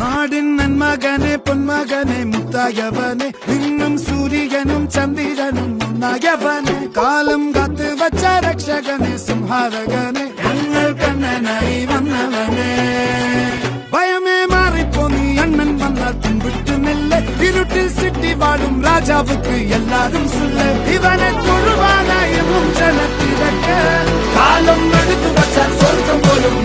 നാടിൻ നന്മകനെ പൊന്മകനെ മുത്തായവനെ നിന്നും സൂര്യനും ചന്ദ്രനും ഒന്നായവനെ കാലം കാത്ത് വച്ച രക്ഷകനെ സംഹാരകനെ ഞങ്ങൾ കണ്ണനായി വന്നവനെ ഭയമേ മാറിപ്പോ നീ അണ്ണൻ വന്നാൽ പിൻവിട്ടുന്നില്ല ഇരുട്ടിൽ സിറ്റി വാഴും രാജാവുക്ക് എല്ലാരും സുല്ല ഇവനെ തൊഴുവാനായി ജനത്തിരക്ക് കാലം എടുത്തു വച്ചാൽ സ്വർഗം പോലും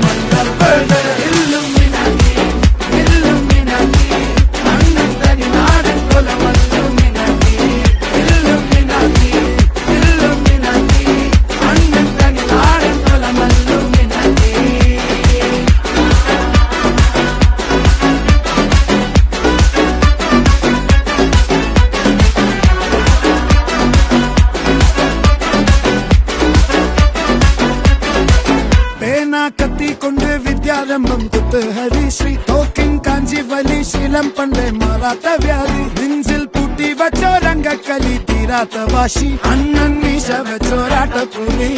കത്തിക്കൊണ്ട് വിദ്യാരംഭം കുത്ത് ഹരിശ്രീ തോക്കിൻ കാഞ്ചി വലി ശീലം പണ്ടേ മാറാത്ത വ്യാധി നെഞ്ചിൽ പൂട്ടി വച്ചോരംഗക്കലി തീരാത്ത വാശി അണ്ണൻ മീശ വെച്ചോരാട്ടപ്പുലി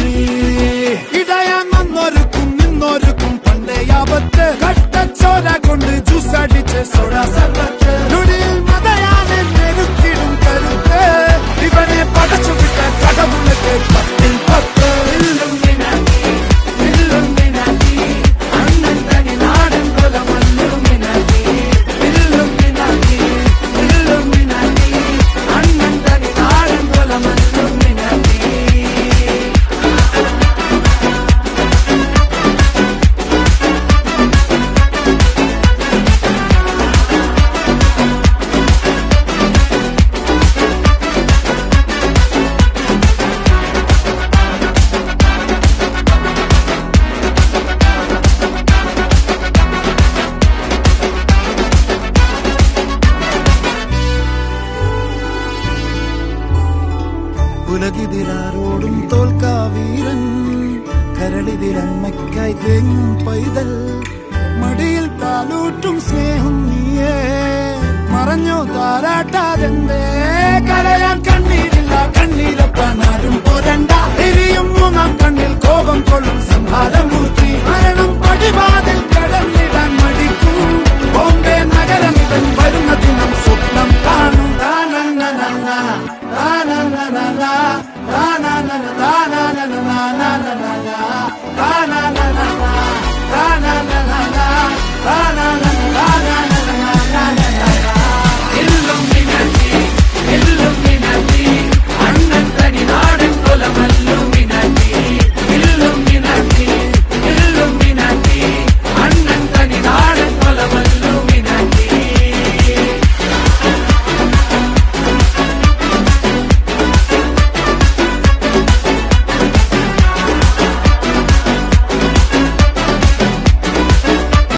ഇടയാന്നൊരുക്കും നിന്നൊരുക്കും പണ്ടേ ആപത്ത് കട്ടച്ചോര കൊണ്ട് ജ്യൂസ് അടിച്ച് സോഡാ സർബത്ത് നൊടിയിൽ മതയാനെ മെരുത്തിടും കരുത്ത് ഇവനെ പടച്ചുവിട്ട കടവുള്ളക്ക് 10 ഉലകിതിരാരോടും തോൽക്കാവീരൻ കരളിതിരമ്മയ്ക്കായി തേങ്ങും പൈതൽ മടിയിൽ പാലൂട്ടും സ്നേഹം നീയേ മറഞ്ഞോ താരാട്ടാതെന്തേ കരയാൻ കണ്ണീരില്ല കണ്ണീരപ്പാനാരും പോരണ്ട എരിയും മൂന്നാം കണ്ണിൽ കോപം കൊള്ളും സംഹാരമൂർത്തി മരണം പടിവാതിൽ കടന്നിടാൻ മടിക്കും